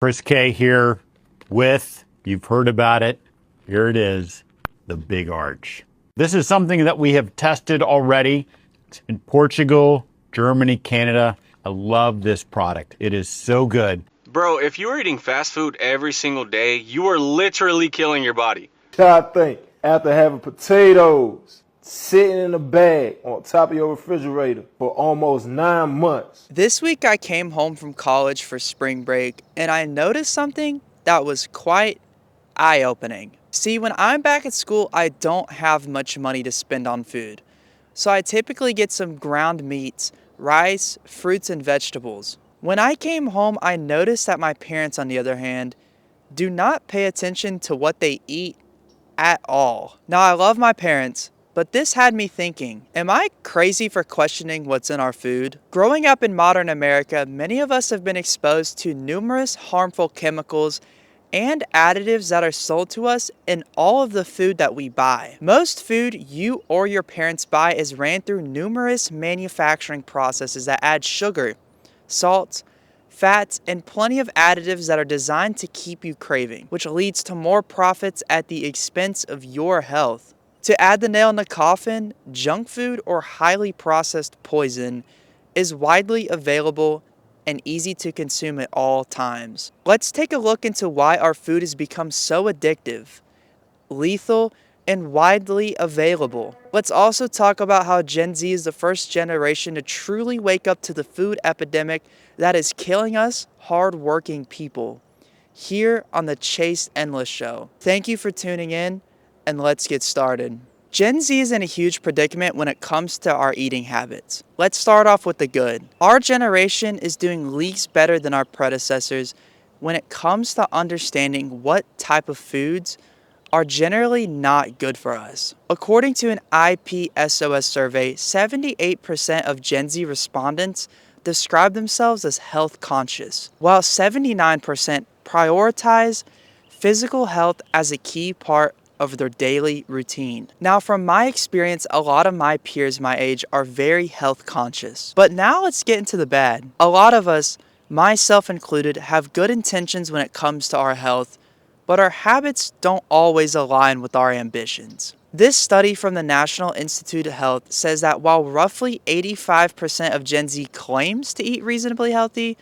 Chris K here with, you've heard about it, here it is, the Big Arch. This is something that we have tested already. It's in Portugal, Germany, Canada. I love this product. It is so good. Bro, if you were eating fast food every single day, you are literally killing your body. I think after having potatoes sitting in a bag on top of your refrigerator for almost 9 months. This week I came home from college for spring break and I noticed something that was quite eye-opening. See, when I'm back at school, I don't have much money to spend on food. So I typically get some ground meats, rice, fruits, and vegetables. When I came home, I noticed that my parents, on the other hand, do not pay attention to what they eat at all. Now, I love my parents, but this had me thinking, am I crazy for questioning what's in our food? Growing up in modern America, many of us have been exposed to numerous harmful chemicals and additives that are sold to us in all of the food that we buy. Most food you or your parents buy is ran through numerous manufacturing processes that add sugar, salt, fats, and plenty of additives that are designed to keep you craving, which leads to more profits at the expense of your health. To add the nail in the coffin, junk food or highly processed poison is widely available and easy to consume at all times. Let's take a look into why our food has become so addictive, lethal, and widely available. Let's also talk about how Gen Z is the first generation to truly wake up to the food epidemic that is killing us hard-working people. Here on the Chase Endless Show. Thank you for tuning in, and let's get started. Gen Z is in a huge predicament when it comes to our eating habits. Let's start off with the good. Our generation is doing leagues better than our predecessors when it comes to understanding what type of foods are generally not good for us. According to an IPSOS survey, 78% of Gen Z respondents describe themselves as health conscious, while 79% prioritize physical health as a key part of their daily routine. Now, from my experience, a lot of my peers my age are very health conscious. But now let's get into the bad. A lot of us, myself included, have good intentions when it comes to our health, but our habits don't always align with our ambitions. This study from the National Institute of Health says that while roughly 85% of Gen Z claims to eat reasonably healthy,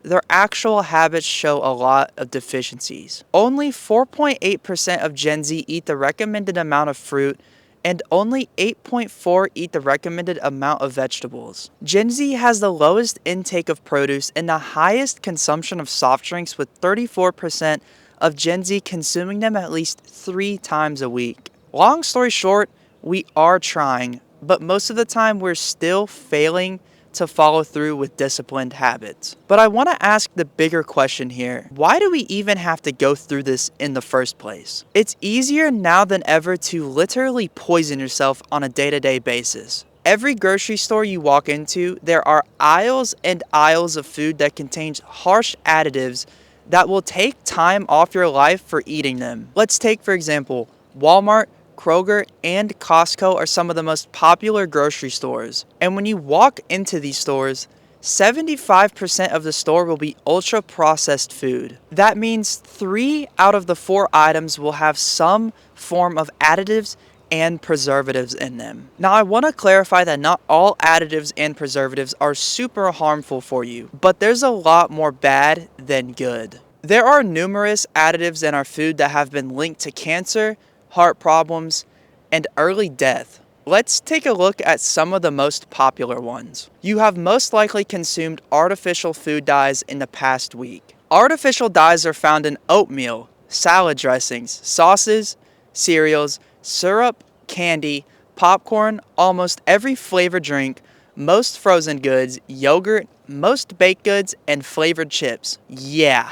their actual habits show a lot of deficiencies. Only 4.8% of Gen Z eat the recommended amount of fruit, and only 8.4% eat the recommended amount of vegetables. Gen Z has the lowest intake of produce and the highest consumption of soft drinks, with 34% of Gen Z consuming them at least 3 times a week. Long story short, we are trying, but most of the time we're still failing to follow through with disciplined habits. But I want to ask the bigger question here. Why do we even have to go through this in the first place? It's easier now than ever to literally poison yourself on a day-to-day basis. Every grocery store you walk into, there are aisles and aisles of food that contains harsh additives that will take time off your life for eating them. Let's take, for example, Walmart, Kroger, and Costco are some of the most popular grocery stores. And when you walk into these stores, 75% of the store will be ultra-processed food. That means 3 out of the 4 items will have some form of additives and preservatives in them. Now, I want to clarify that not all additives and preservatives are super harmful for you, but there's a lot more bad than good. There are numerous additives in our food that have been linked to cancer, heart problems, and early death. Let's take a look at some of the most popular ones. You have most likely consumed artificial food dyes in the past week. Artificial dyes are found in oatmeal, salad dressings, sauces, cereals, syrup, candy, popcorn, almost every flavored drink, most frozen goods, yogurt, most baked goods, and flavored chips. Yeah,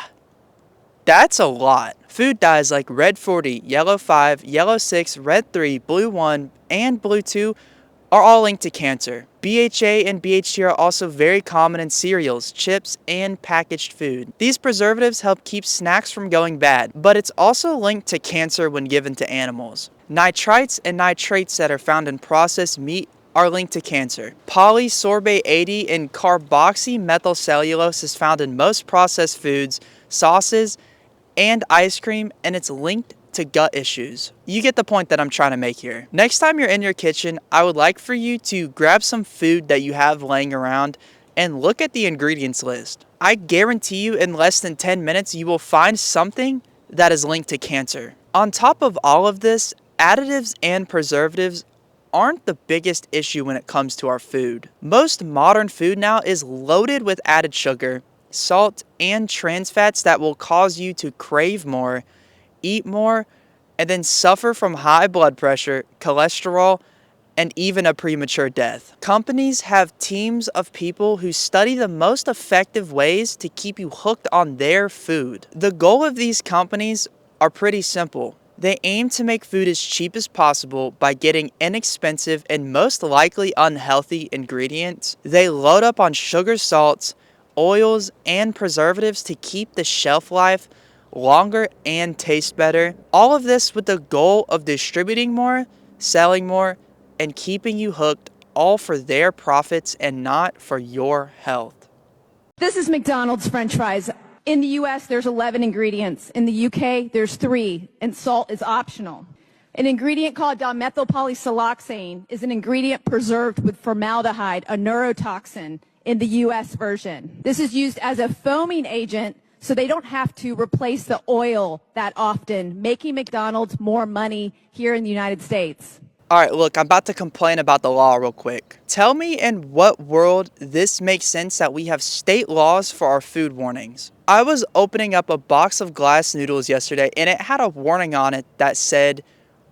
that's a lot. Food dyes like red 40, yellow 5, yellow 6, red 3, blue 1, and blue 2 are all linked to cancer. BHA and BHT are also very common in cereals, chips, and packaged food. These preservatives help keep snacks from going bad, but it's also linked to cancer when given to animals. Nitrites and nitrates that are found in processed meat, are linked to cancer. Polysorbate 80 and carboxymethylcellulose is found in most processed foods, sauces, and ice cream, and it's linked to gut issues. You get the point that I'm trying to make here. Next time you're in your kitchen, I would like for you to grab some food that you have laying around and look at the ingredients list. I guarantee you in less than 10 minutes you will find something that is linked to cancer. On top of all of this, additives and preservatives aren't the biggest issue when it comes to our food. Most modern food now is loaded with added sugar, salt, and trans fats that will cause you to crave more, eat more, and then suffer from high blood pressure, cholesterol, and even a premature death. Companies have teams of people who study the most effective ways to keep you hooked on their food. The goal of these companies are pretty simple. They aim to make food as cheap as possible by getting inexpensive and most likely unhealthy ingredients. They load up on sugar, salts, oils, and preservatives to keep the shelf life longer and taste better. All of this with the goal of distributing more, selling more, and keeping you hooked, all for their profits and not for your health. This is McDonald's French fries. In the US, there's 11 ingredients. In the UK, there's 3, and salt is optional. An ingredient called dimethylpolysiloxane is an ingredient preserved with formaldehyde, a neurotoxin, in the US version. This is used as a foaming agent so they don't have to replace the oil that often, making McDonald's more money here in the United States. Alright, look, I'm about to complain about the law real quick. Tell me in what world this makes sense that we have state laws for our food warnings. I was opening up a box of glass noodles yesterday and it had a warning on it that said,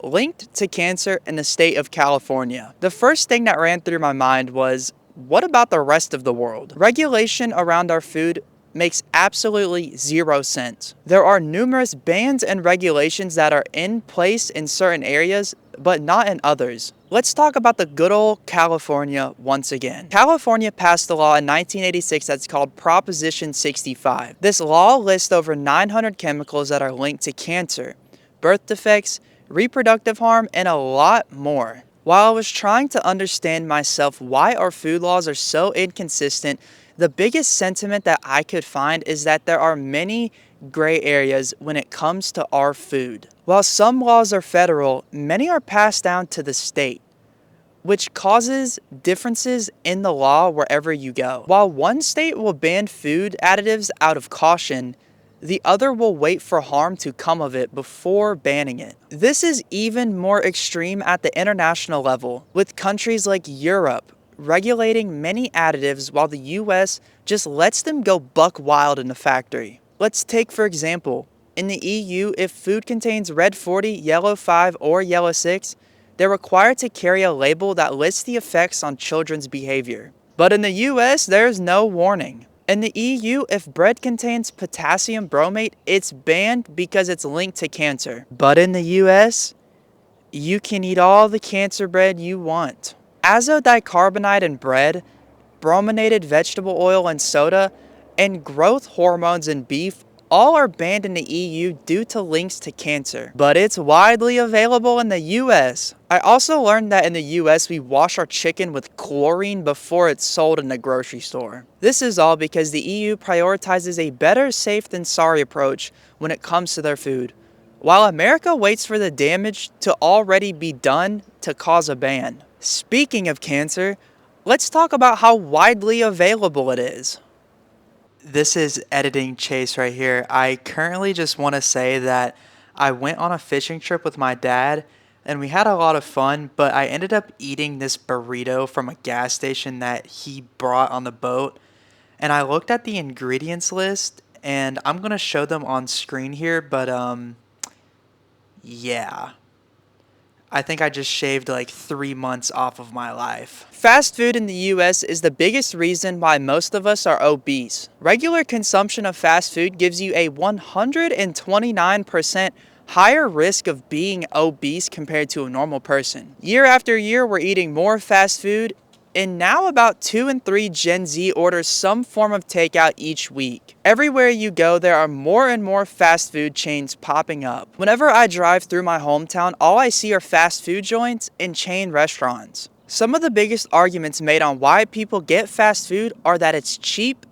linked to cancer in the state of California. The first thing that ran through my mind was, what about the rest of the world? Regulation around our food makes absolutely zero sense. There are numerous bans and regulations that are in place in certain areas, but not in others. Let's talk about the good old California once again. California passed a law in 1986 that's called Proposition 65. This law lists over 900 chemicals that are linked to cancer, birth defects, reproductive harm, and a lot more. While I was trying to understand myself why our food laws are so inconsistent, the biggest sentiment that I could find is that there are many gray areas when it comes to our food. While some laws are federal, many are passed down to the state, which causes differences in the law wherever you go. While one state will ban food additives out of caution, the other will wait for harm to come of it before banning it. This is even more extreme at the international level, with countries like Europe regulating many additives while the US just lets them go buck wild in the factory. Let's take for example, in the EU, if food contains red 40, yellow 5, or yellow 6, they're required to carry a label that lists the effects on children's behavior. But in the US, there's no warning. In the EU, if bread contains potassium bromate, it's banned because it's linked to cancer. But in the US, you can eat all the cancer bread you want. Azodicarbonide in bread, brominated vegetable oil in soda, and growth hormones in beef all are banned in the EU due to links to cancer, but it's widely available in the US. I also learned that in the US we wash our chicken with chlorine before it's sold in the grocery store. This is all because the EU prioritizes a better safe than sorry approach when it comes to their food, while America waits for the damage to already be done to cause a ban. Speaking of cancer, let's talk about how widely available it is. This is editing Chase right here. I currently just want to say that I went on a fishing trip with my dad and we had a lot of fun, but I ended up eating this burrito from a gas station that he brought on the boat. And I looked at the ingredients list and I'm going to show them on screen here, but yeah. I think I just shaved like 3 months off of my life. Fast food in the US is the biggest reason why most of us are obese. Regular consumption of fast food gives you a 129% higher risk of being obese compared to a normal person. Year after year, we're eating more fast food, and now about 2 in 3 Gen Z orders some form of takeout each week. Everywhere you go, there are more and more fast food chains popping up. Whenever I drive through my hometown, all I see are fast food joints and chain restaurants. Some of the biggest arguments made on why people get fast food are that it's cheap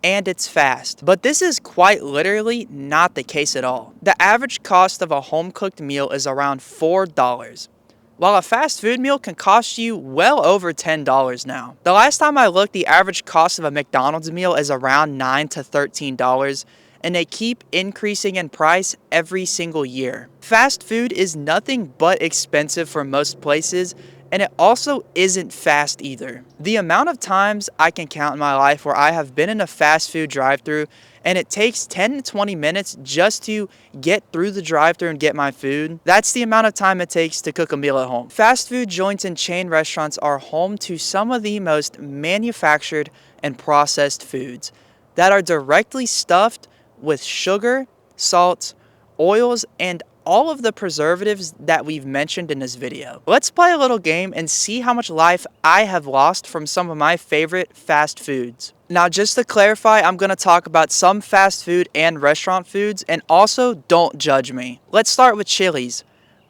and it's fast. But this is quite literally not the case at all. The average cost of a home-cooked meal is around $4, while a fast food meal can cost you well over $10 now. The last time I looked, the average cost of a McDonald's meal is around $9 to $13, and they keep increasing in price every single year. Fast food is nothing but expensive for most places, and it also isn't fast either. The amount of times I can count in my life where I have been in a fast food drive-thru and it takes 10 to 20 minutes just to get through the drive-thru and get my food, that's the amount of time it takes to cook a meal at home. Fast food joints and chain restaurants are home to some of the most manufactured and processed foods that are directly stuffed with sugar, salt, oils, and all of the preservatives that we've mentioned in this video. Let's play a little game and see how much life I have lost from some of my favorite fast foods. Now, just to clarify, I'm going to talk about some fast food and restaurant foods, and also don't judge me. Let's start with Chili's.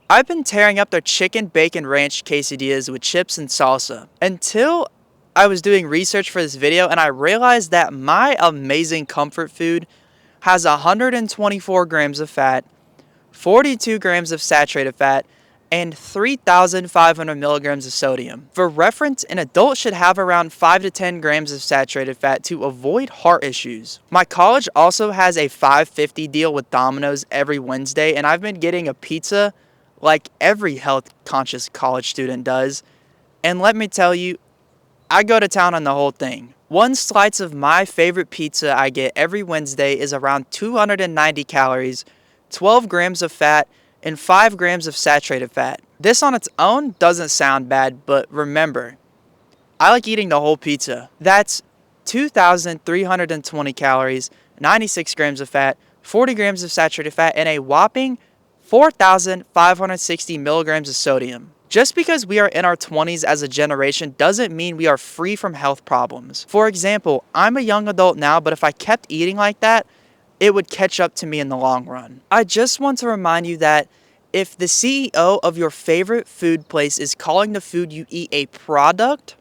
I've been tearing up their chicken bacon ranch quesadillas with chips and salsa until I was doing research for this video and I realized that my amazing comfort food has 124 grams of fat, 42 grams of saturated fat, and 3,500 milligrams of sodium. For reference, an adult should have around 5 to 10 grams of saturated fat to avoid heart issues. My college also has a $5.50 deal with Domino's every Wednesday, and I've been getting a pizza like every health-conscious college student does. And let me tell you, I go to town on the whole thing. One slice of my favorite pizza I get every Wednesday is around 290 calories, 12 grams of fat, and 5 grams of saturated fat. This on its own doesn't sound bad, but remember, I like eating the whole pizza. That's 2,320 calories, 96 grams of fat, 40 grams of saturated fat, and a whopping 4,560 milligrams of sodium. Just because we are in our 20s as a generation doesn't mean we are free from health problems. For example, I'm a young adult now, but if I kept eating like that, it would catch up to me in the long run. I just want to remind you that if the CEO of your favorite food place is calling the food you eat a product,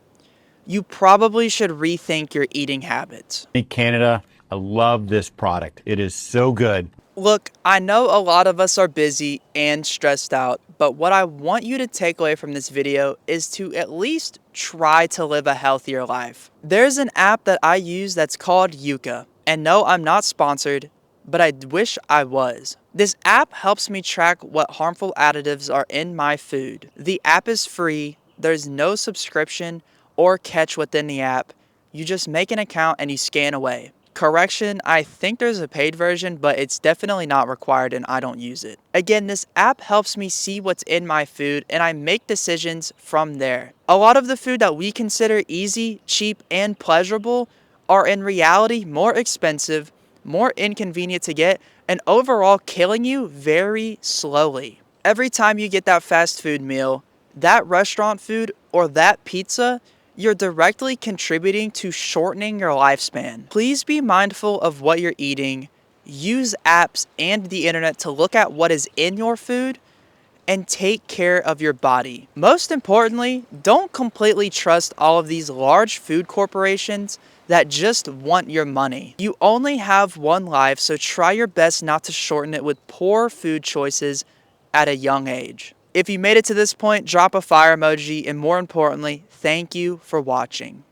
you probably should rethink your eating habits. In Canada, I love this product. It is so good. Look, I know a lot of us are busy and stressed out, but what I want you to take away from this video is to at least try to live a healthier life. There's an app that I use that's called Yuka. And no, I'm not sponsored, but I wish I was. This app helps me track what harmful additives are in my food. The app is free, there's no subscription or catch within the app. You just make an account and you scan away. Correction, I think there's a paid version, but it's definitely not required and I don't use it. Again, this app helps me see what's in my food and I make decisions from there. A lot of the food that we consider easy, cheap, and pleasurable are in reality more expensive, more inconvenient to get, and overall killing you very slowly. Every time you get that fast food meal, that restaurant food, or that pizza, you're directly contributing to shortening your lifespan. Please be mindful of what you're eating, use apps and the internet to look at what is in your food, and take care of your body. Most importantly, don't completely trust all of these large food corporations that just want your money. You only have one life, so try your best not to shorten it with poor food choices at a young age. If you made it to this point, drop a fire emoji, and more importantly, thank you for watching.